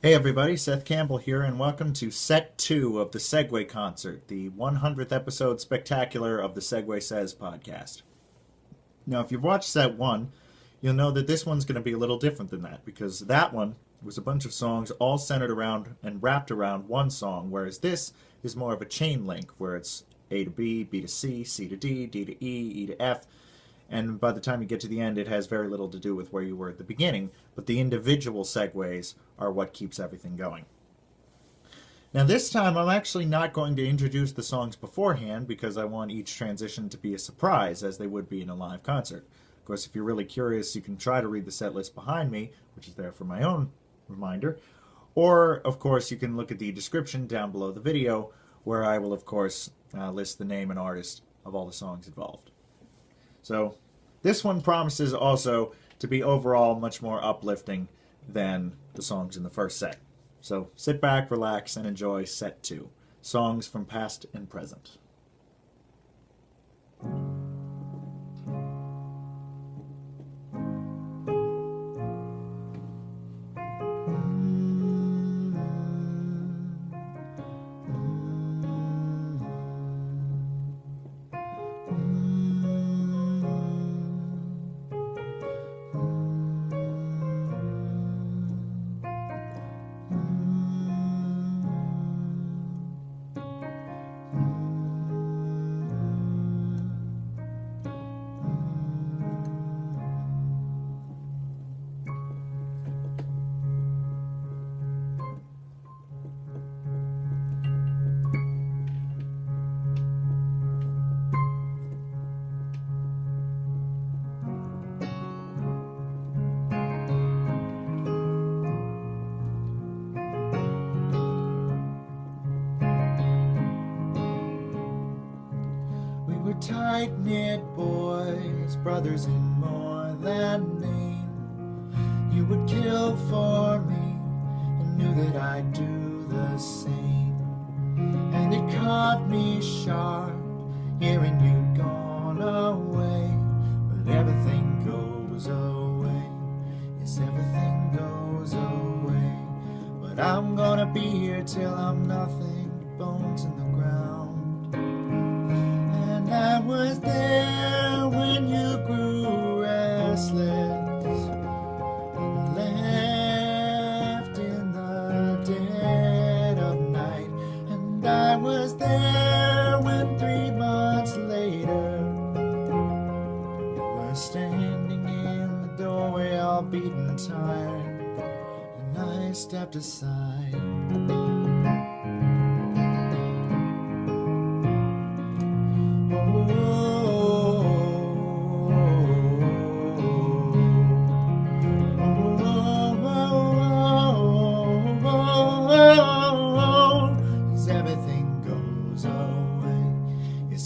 Hey everybody, Seth Campbell here, and welcome to Set 2 of the Segue Concert, the 100th episode spectacular of the Segue Says podcast. Now, if you've watched Set 1, you'll know that this one's going to be a little different than that, because that one was a bunch of songs all centered around and wrapped around one song, whereas this is more of a chain link, where it's A to B, B to C, C to D, D to E, E to F, and by the time you get to the end, it has very little to do with where you were at the beginning, but the individual segues are what keeps everything going. Now this time, I'm actually not going to introduce the songs beforehand because I want each transition to be a surprise, as they would be in a live concert. Of course, if you're really curious, you can try to read the set list behind me, which is there for my own reminder, or, of course, you can look at the description down below the video, where I will, of course, list the name and artist of all the songs involved. So this one promises also to be overall much more uplifting than the songs in the first set. So sit back, relax, and enjoy Set 2, Songs from Past and Present. Tight-knit boys, brothers in more than name. You would kill for me and knew that I'd do the same. And it caught me sharp hearing you'd gone away. But everything goes away, yes, everything goes away. But I'm gonna be here till I'm nothing but bones in the ground. I was there when you grew restless and left in the dead of night. And I was there when 3 months later you were standing in the doorway all beaten tired, and I stepped aside.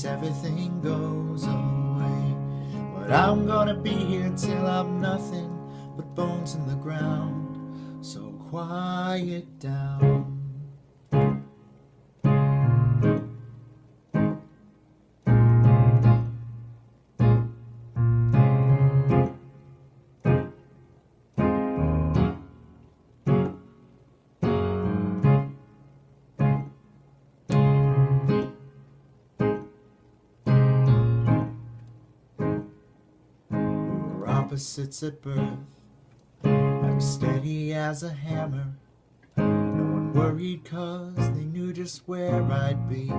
Everything goes away, but I'm gonna be here till I'm nothing but bones in the ground. So quiet down. Opposites at birth, I was steady as a hammer. No one worried 'cause they knew just where I'd be.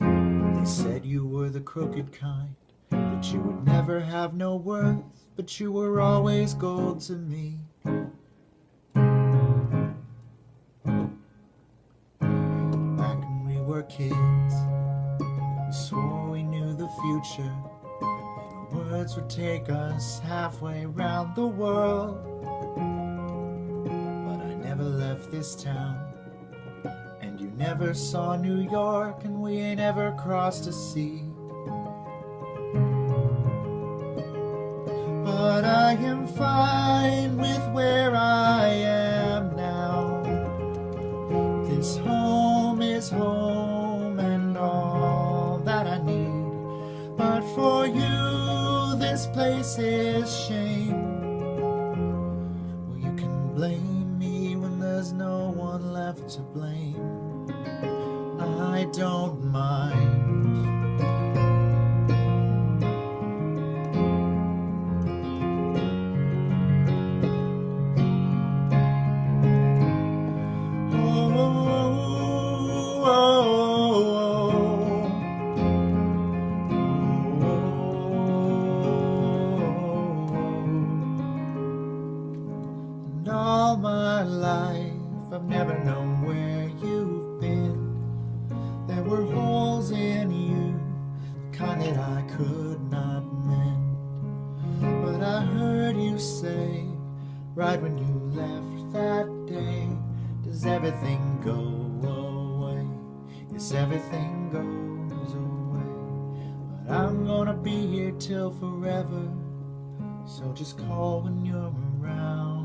They said you were the crooked kind, that you would never have no worth, but you were always gold to me. Back when we were kids, we swore we knew the future. Words would take us halfway round the world. But I never left this town, and you never saw New York, and we ain't ever crossed a sea. But I am fine with where I am now. This home is home and all that I need. But for you, this place is shame. Well, you can blame there's no one left to blame, I don't mind. All my life I've never known where you've been. There were holes in you, the kind that I could not mend. But I heard you say, right when you left that day, does everything go away? Yes, everything goes away. But I'm gonna be here till forever, so just call when you're around.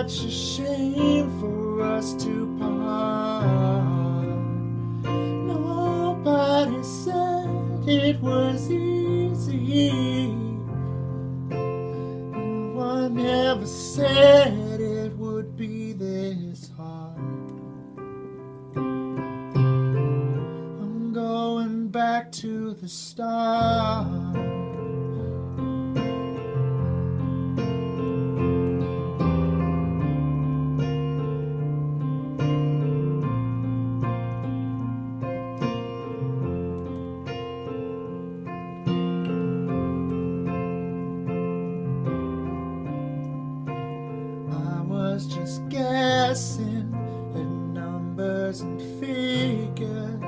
such a shame for us to part. Nobody said it was easy. No one ever said it would be this hard. I'm going back to the start. Just guessing at numbers and figures,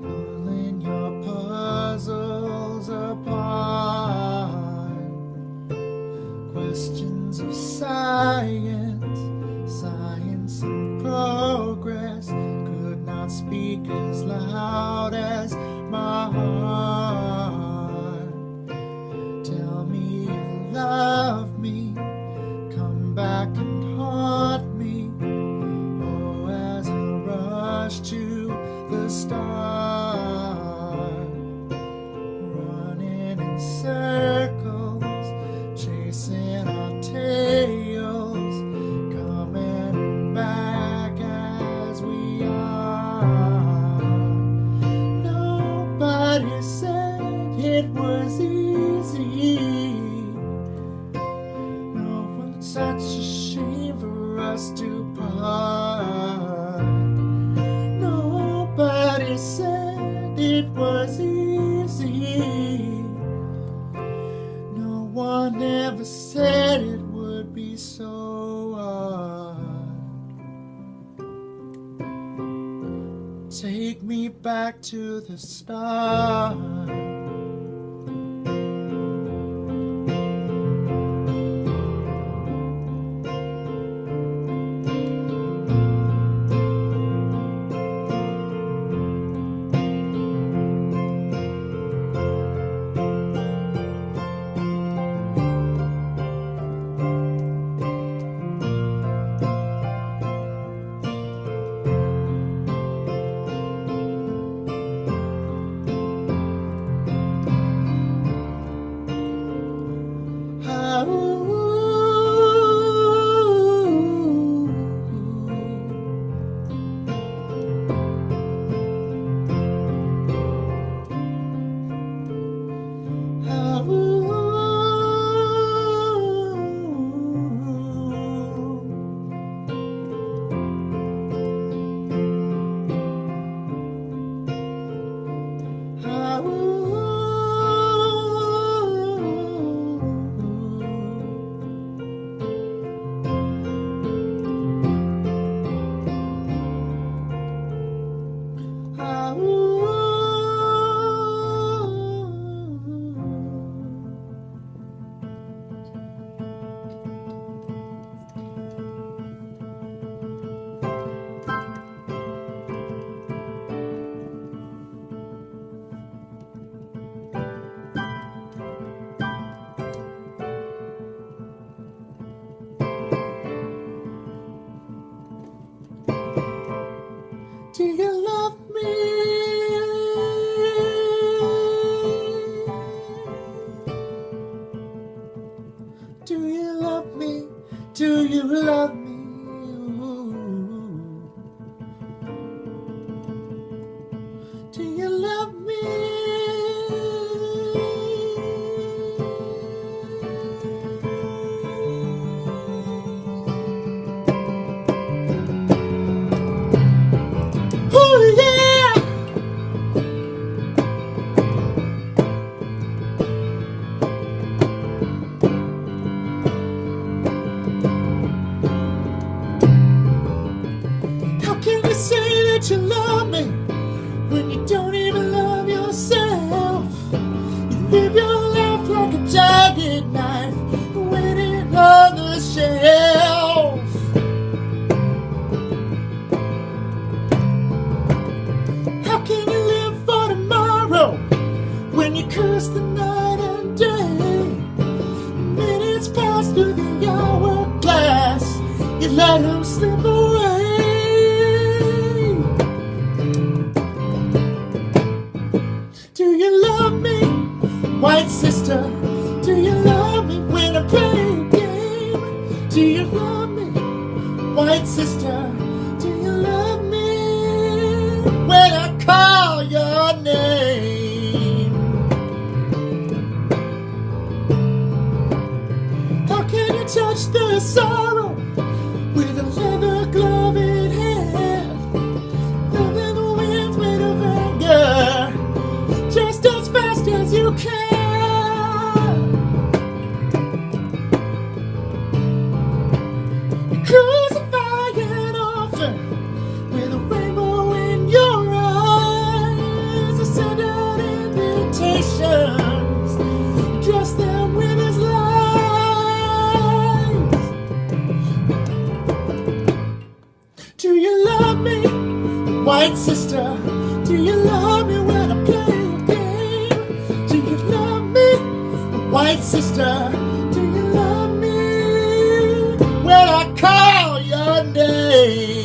pulling your puzzles apart. Questions of science, science and progress could not speak as loud as my heart. Tell me you love me, come back and haunt me, oh, as I rush to the start, running in circles, chasing our tails, coming back as we are. Nobody said it was easy. No one's such a shame for us to part. Nobody said it was easy. No one ever said it would be so hard. Take me back to the start. Do you love me? Do you love me? Do you love me? Ooh. Do you love me? Oh yeah! How can you say that you love me when you don't even love yourself? You live your life like a jagged knife waiting on the shelf. How can you live for tomorrow when you curse the night and day? Minutes pass through the hourglass, you let them slip away. White sister, do you love me when I play a game? Do you love me? White sister, do you love me when I call your name? How can you touch the sorrow with a leather gloved hand? Loving the winds made of anger, just as fast as you can. Crucifying often with a rainbow in your eyes. I send out invitations, dress them with his lies. Do you love me, white sister? Do you love me when I play a game? Do you love me, white sister? Do you love me when I call your name?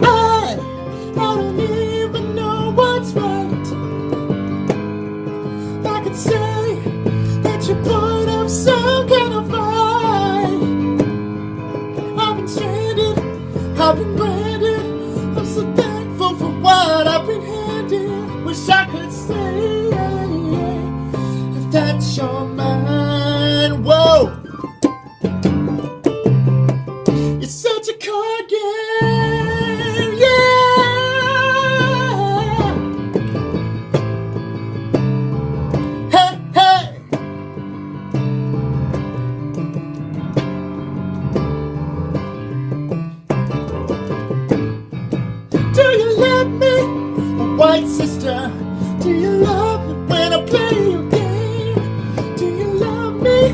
I don't even know what's right. I could say that you put up some kind of fight. I've been stranded, I've been branded. I'm so thankful for what I've been handed. Wish I could say if that's your mind. Whoa, it's such a card game, yeah. Hey, hey. Do you love me, white sister? Do you love me when I play your game? Do you love me,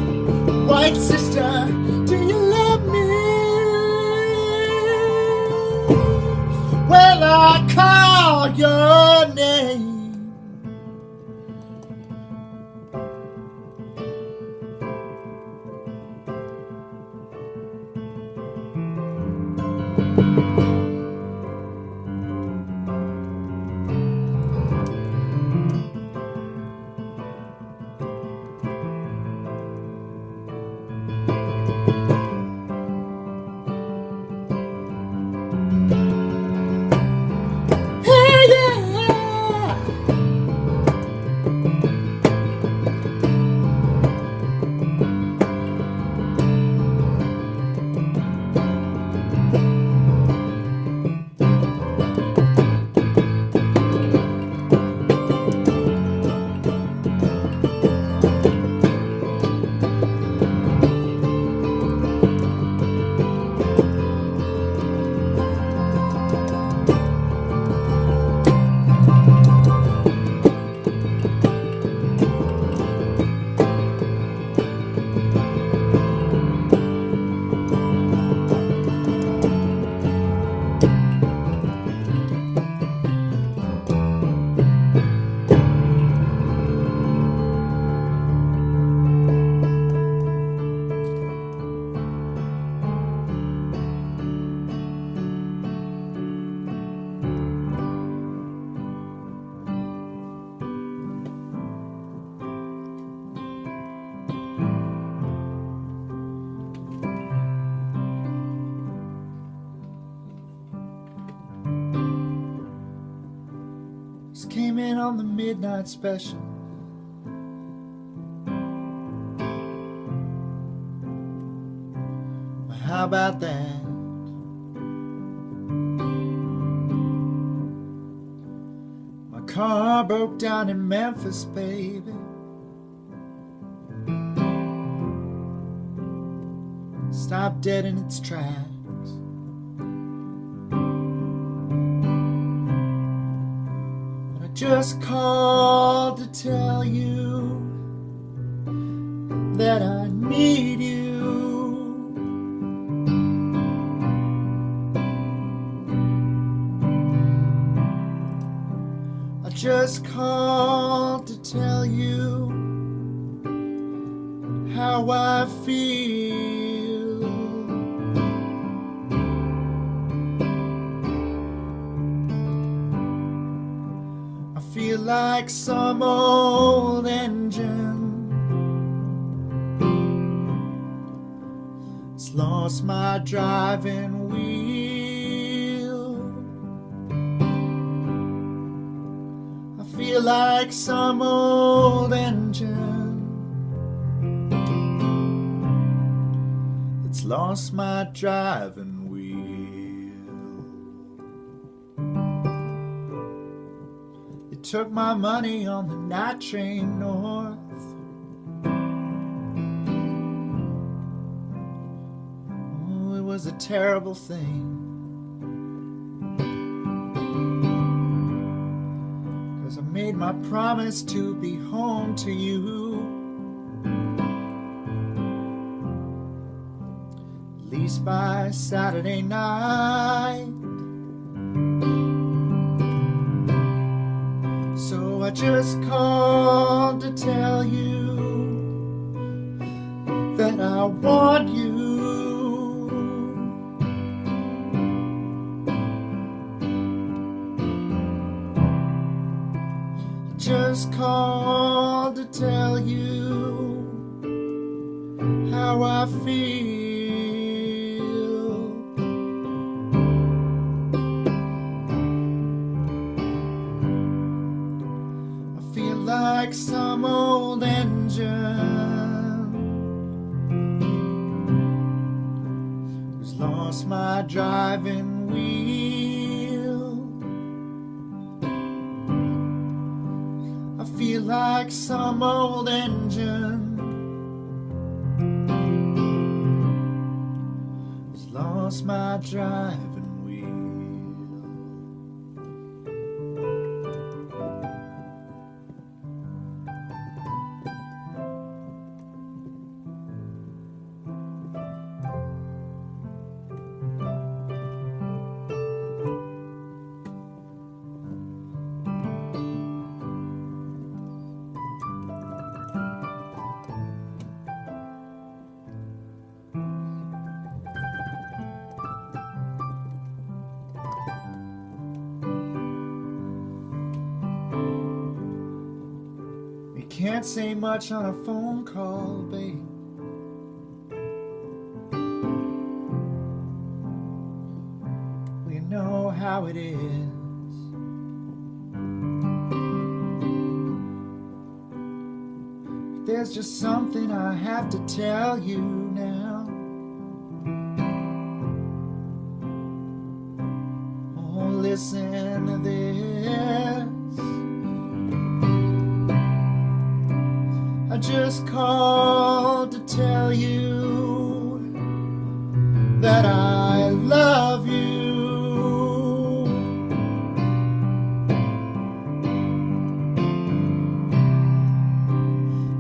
white sister? Do you love me when I call your name? Hey, yeah. Just came in on the midnight special. Well, how about that? My car broke down in Memphis, baby. Stopped dead in its tracks. Just called to tell you that I need you. I just called to tell you how I feel. feel like some old engine. It's lost my driving wheel. I feel like some old engine. It's lost my driving wheel. It took my money on the night train north. Oh, it was a terrible thing. 'Cause I made my promise to be home to you. At least by Saturday night. So I just called to tell you that I want you. I just called to tell you how I feel. Like some old engine who's lost my driving wheel. I feel like some old engine who's lost my driving wheel. Can't say much on a phone call, babe. We know how it is. But there's just something I have to tell you now. Oh, listen to this. I just called to tell you that I love you.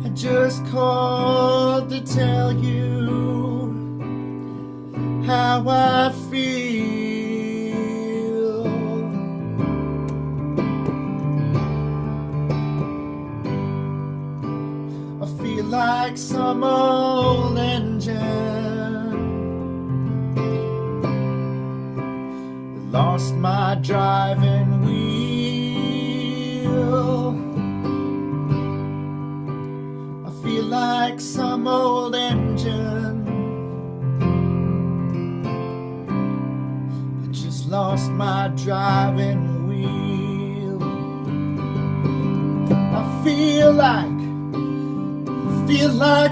I just called to tell you how I feel. Like some old engine that lost my driving wheel. I feel like some old engine that just lost my driving wheel. I feel like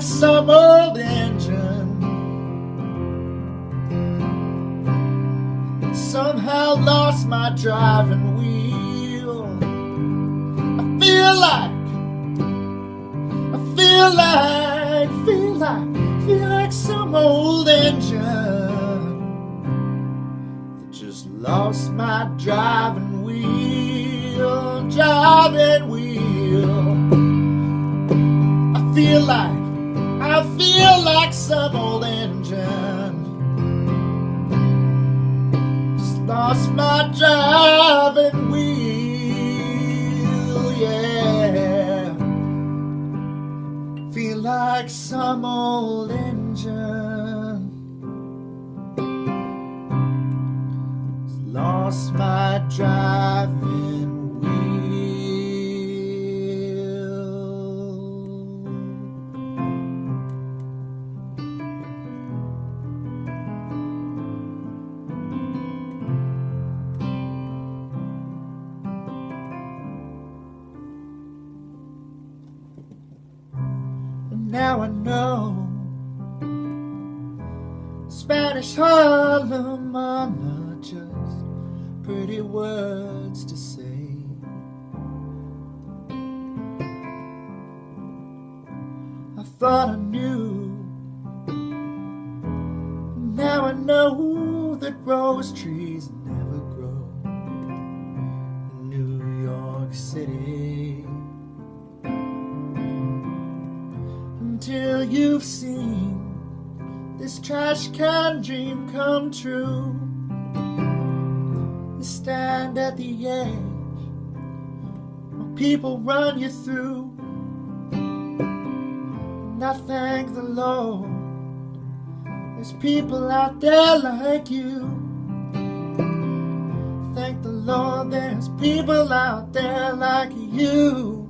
some old engine that somehow lost my driving wheel. I feel like some old engine that just lost my driving wheel. I feel like some old engine just lost my driving wheel, yeah. Feel like some old engine just lost my driving wheel. Now I know Spanish Harlem are not just pretty words to say. I thought I knew, now I know that rose trees never grow in New York City. Until you've seen this trash can dream come true, you stand at the edge while people run you through. And I thank the Lord there's people out there like you. Thank the Lord there's people out there like you.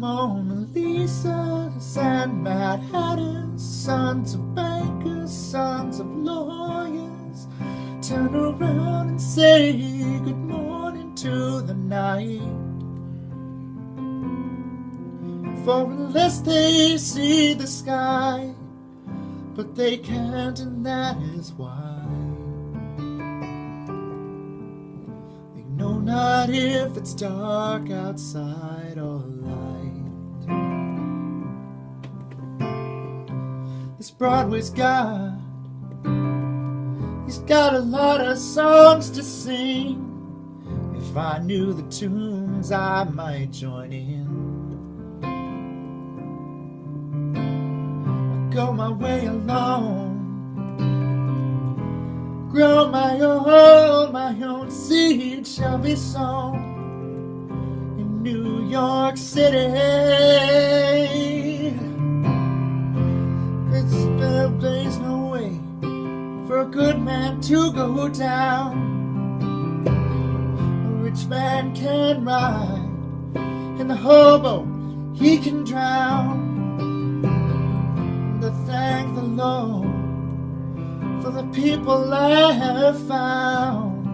Mona Lisa's and Mad Hatters, sons of bankers, sons of lawyers, turn around and say good morning to the night. For unless they see the sky, but they can't, and that is why they know not if it's dark outside or light. This Broadway's God, he's got a lot of songs to sing. If I knew the tunes, I might join in. I go my way alone, grow my own seed shall be sown in New York City. There's no way for a good man to go down. A rich man can ride, and the hobo he can drown. And I thank the Lord for the people I have found.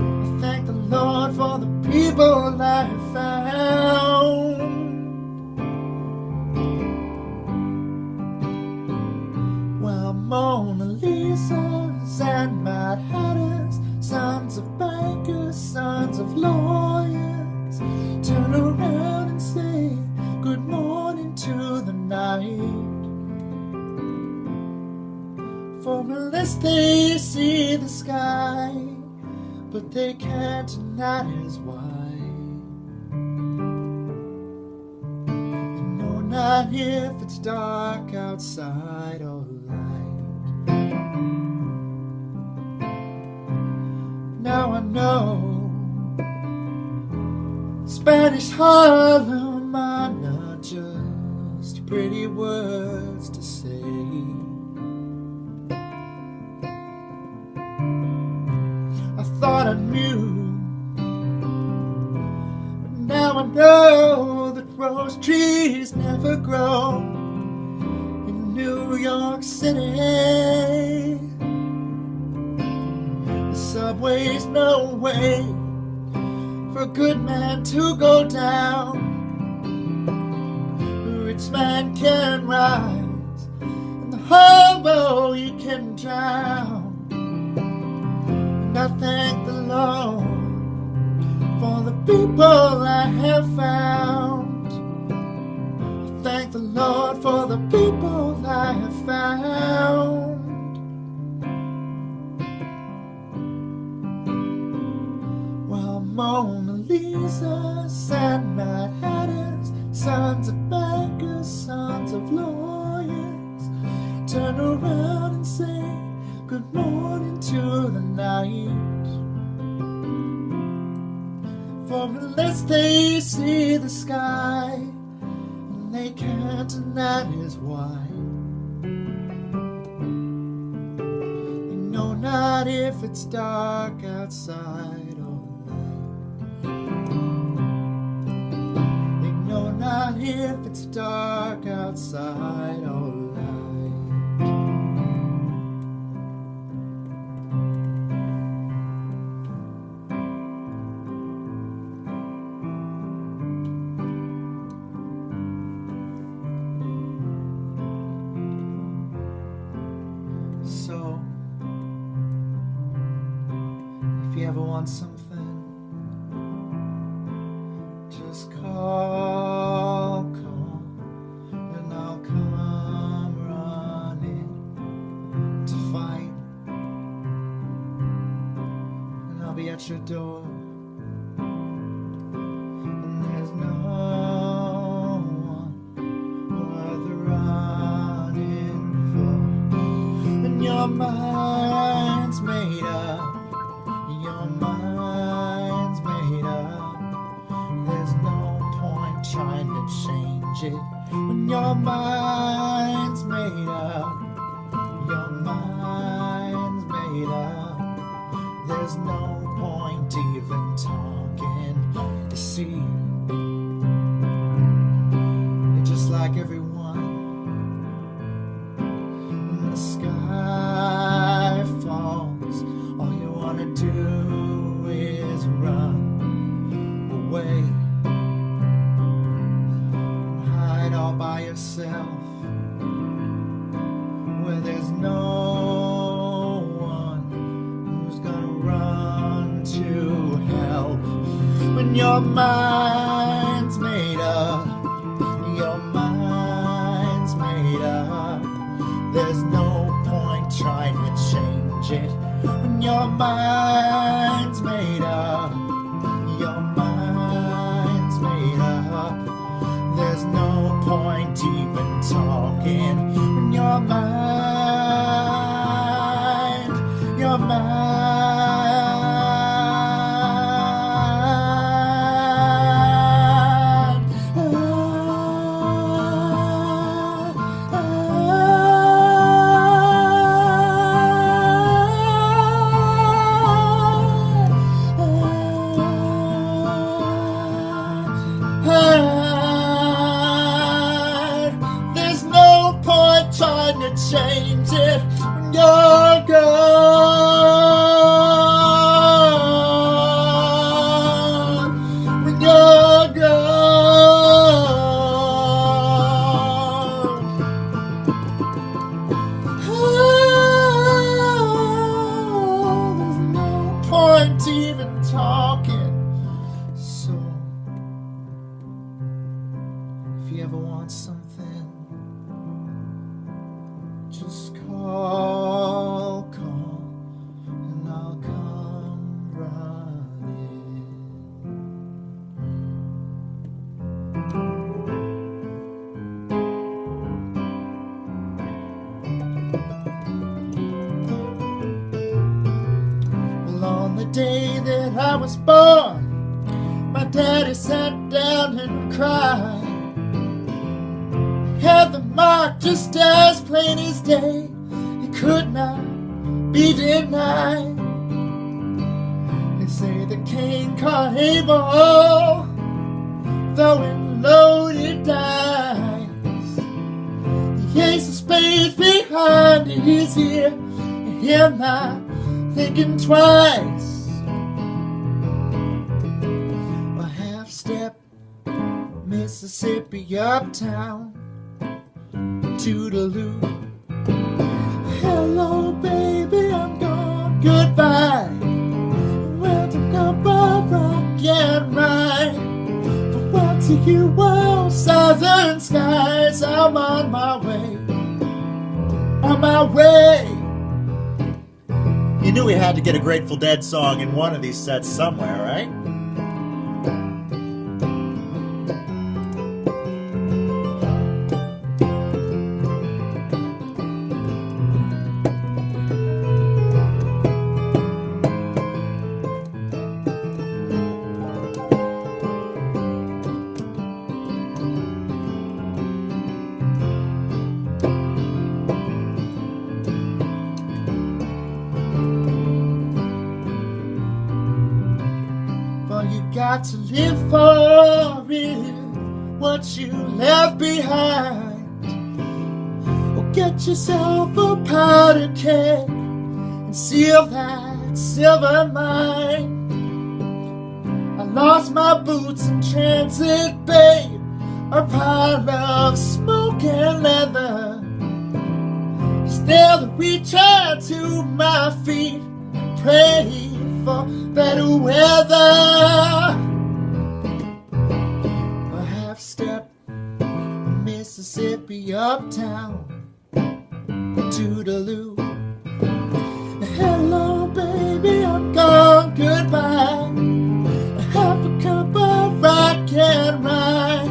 I thank the Lord for the people I have found. Mona Lisa's and Mad Hatters, sons of bankers, sons of lawyers, turn around and say good morning to the night. For unless they see the sky, but they can't, and that is why they know not if it's dark outside or light. Now I know Spanish Harlem are not just pretty words to say. I thought I knew, but now I know that rose trees never grow in New York City. Subway's no way for a good man to go down. A rich man can rise, and the hobo he can drown. And I thank the Lord for the people I have found. I thank the Lord for the people I have found. Mona Lisa's and Mad Hatters, sons of bankers, sons of lawyers, turn around and say good morning to the night. For unless they see the sky, and they can't, and that is why they know not if it's dark outside. Not if it's dark outside or light. So, if you ever want something, just call, and I'll come running to fight, and I'll be at your door, and there's no your mind's made up. Your mind's made up. There's no point trying to change it. When your mind's made up. Your mind's made up. There's no point even talking. You see, you're just like everyone. The sky falls, all you wanna do is run away and hide all by yourself where there's no one who's gonna run to help. When your mind's made up, your mind's made up. There's no point trying to change it. When your mind's made up, your mind's made up. There's no point even talking. When your mind. There's no point trying to change it when you're gone. When you're gone. There's no point even talking. So if you ever want something, just call, and I'll come running. Well, on the day that I was born, my daddy sat down and cried. Had the mark just as plain as day. It could not be denied. They say the Cain caught Abel throwing loaded dice. The ace of spades behind his ear, and him not thinking twice. A half step, Mississippi, Uptown, Toodleloo. Hello, baby, I'm gone. Goodbye. Well, to go above rock and ride. For what to you, well, southern skies. I'm on my way. On my way. You knew we had to get a Grateful Dead song in one of these sets somewhere, right? Got to live for it, what you left behind. Or get yourself a powder keg and seal that silver mine. I lost my boots in transit, babe, a pile of smoke and leather. Just still return to my feet and pray for better weather. A half step, Mississippi, Uptown, Toodleloo. Hello, baby, I'm gone, goodbye. Half a cup of rock and rye.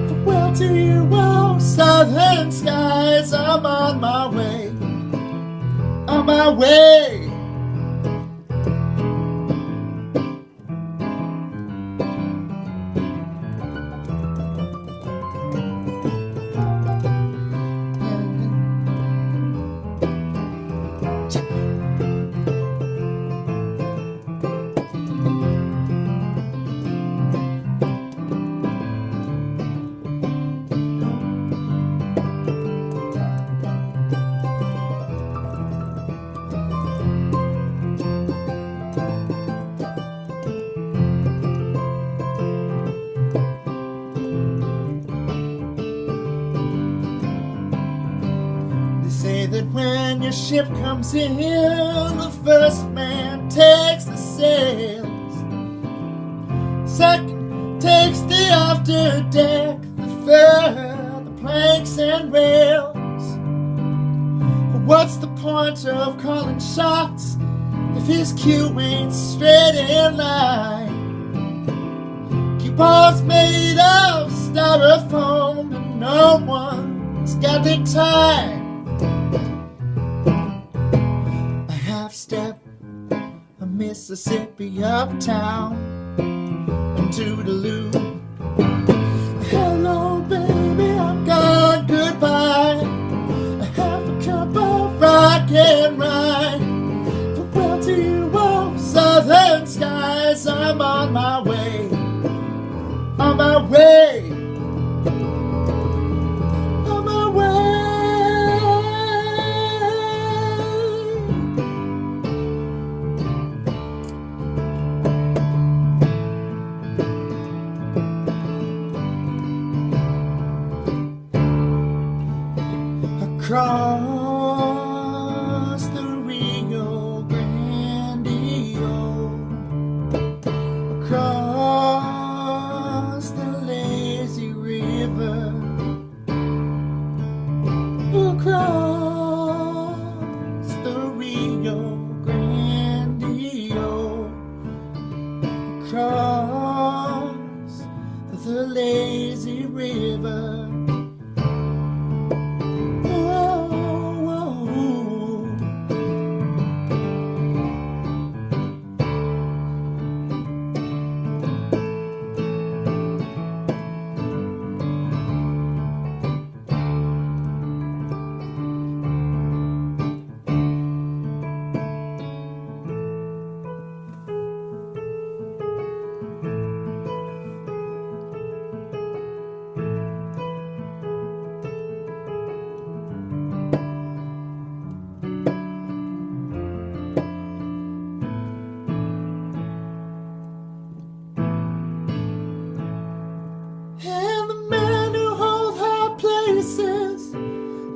Farewell to you, oh, southern skies. I'm on my way, on my way. When your ship comes in, the first man takes the sails, second takes the after deck, the third the planks and rails. What's the point of calling shots if his cue ain't straight in line? Cue balls made of styrofoam and no one's got the time. Step a Mississippi, Uptown, and Toodleloo. Hello, baby, I'm gone, goodbye. I have a cup of rock and rye. Farewell to you, oh, southern skies. I'm on my way, on my way, on my way. Across the Rio Grande, across the lazy river, across the Rio Grande, across the lazy river.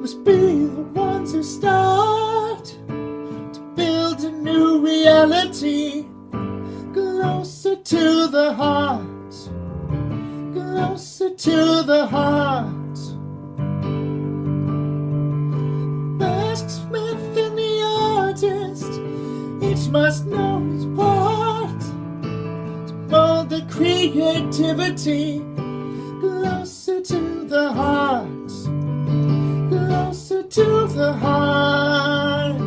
Must be the ones who start to build a new reality, closer to the heart, closer to the heart. Masksmith and the artist, each must know his part to mold the creativity, closer to the heart, closer to the heart.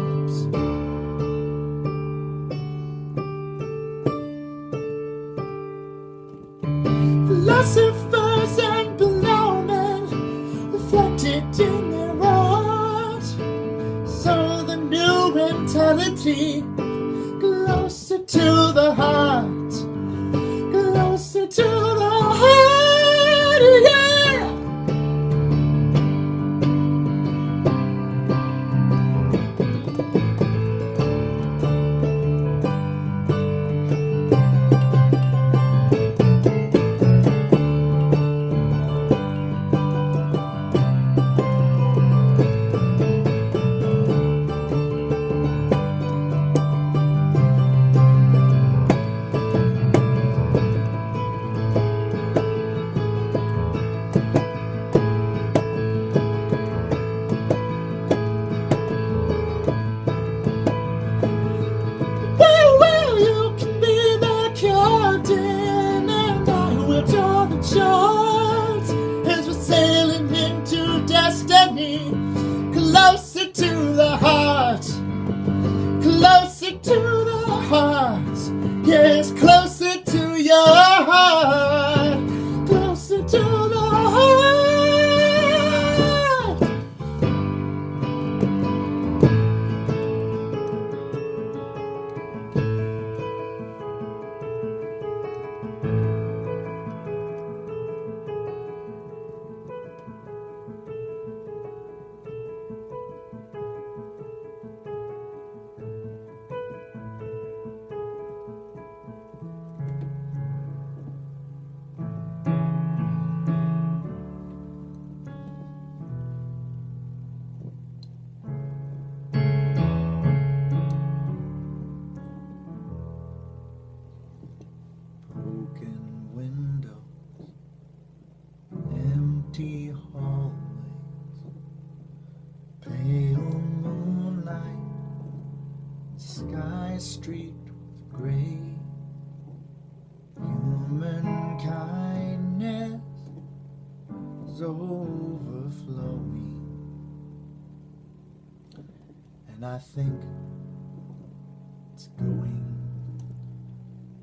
Philosophers and bellowmen reflected in their art, so the new mentality, closer to the heart, closer to the heart, yeah. sky streaked with gray. Human kindness is overflowing, and I think it's going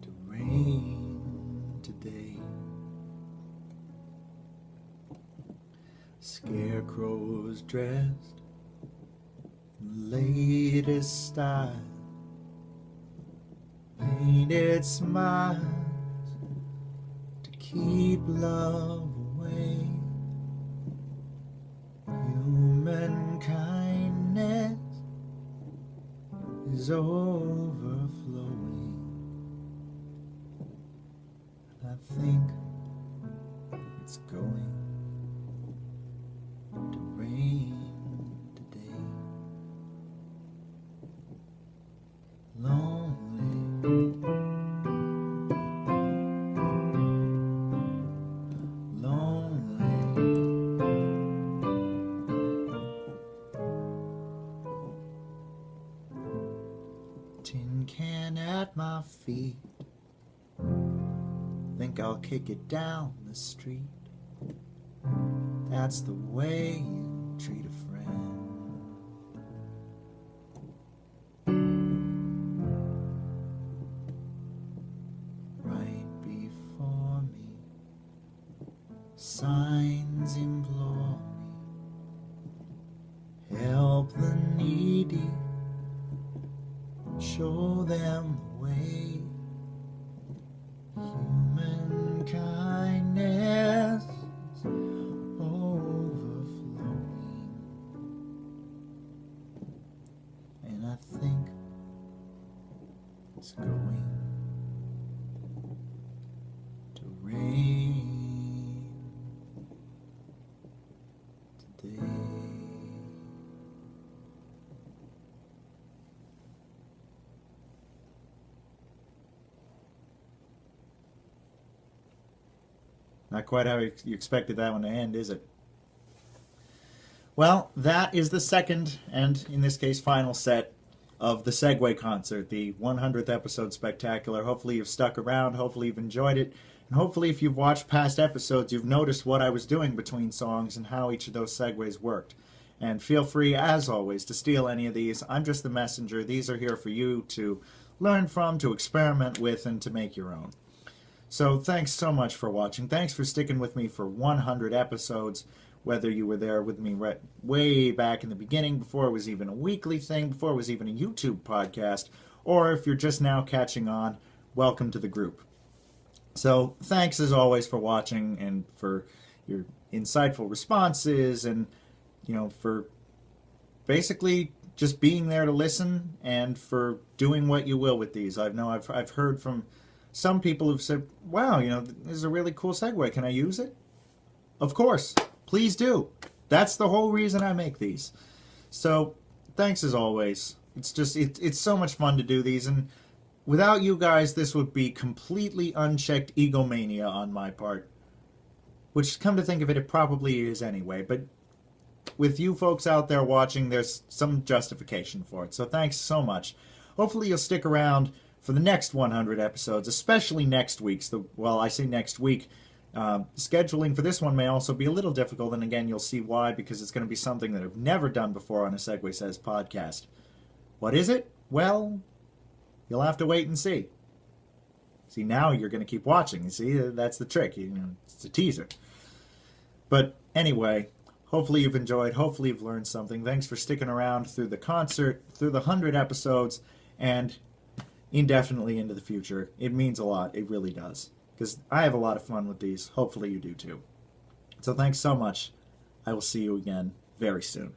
to rain today. Scarecrows dressed in the latest style, painted smiles to keep love away. Human kindness is overflowing, and I think it's going to rain today. Lonely, lonely, tin can at my feet, think I'll kick it down the street. That's the way you treat a friend. Right before me, signs implore me. Help the needy, show them the way. Human kindness overflowing, and I think it's going to rain today. Not quite how you expected that one to end, is it? Well, that is the second, and in this case, final set of the Segue Concert, the 100th episode spectacular. Hopefully you've stuck around, hopefully you've enjoyed it, and hopefully if you've watched past episodes, you've noticed what I was doing between songs and how each of those segues worked. And feel free, as always, to steal any of these. I'm just the messenger. These are here for you to learn from, to experiment with, and to make your own. So thanks so much for watching. Thanks for sticking with me for 100 episodes, whether you were there with me right way back in the beginning, before it was even a weekly thing, before it was even a YouTube podcast, or if you're just now catching on, welcome to the group. So thanks as always for watching and for your insightful responses and, you know, for basically just being there to listen and for doing what you will with these. I've heard from some people who've said, wow, you know, this is a really cool segue. Can I use it? Of course. Please do. That's the whole reason I make these. So, thanks as always. It's so much fun to do these, and without you guys, this would be completely unchecked egomania on my part. Which, come to think of it, it probably is anyway, but with you folks out there watching, there's some justification for it. So thanks so much. Hopefully you'll stick around for the next 100 episodes, especially next week's. Well, I say next week. Scheduling for this one may also be a little difficult, and again, you'll see why, because it's going to be something that I've never done before on a Segue Says podcast. What is it? Well, you'll have to wait and see. See, now you're going to keep watching. You see, that's the trick. You know, it's a teaser. But anyway, hopefully you've enjoyed. Hopefully you've learned something. Thanks for sticking around through the concert, through the 100 episodes, and indefinitely into the future. It means a lot. It really does. Because I have a lot of fun with these. Hopefully you do too. So thanks so much. I will see you again very soon.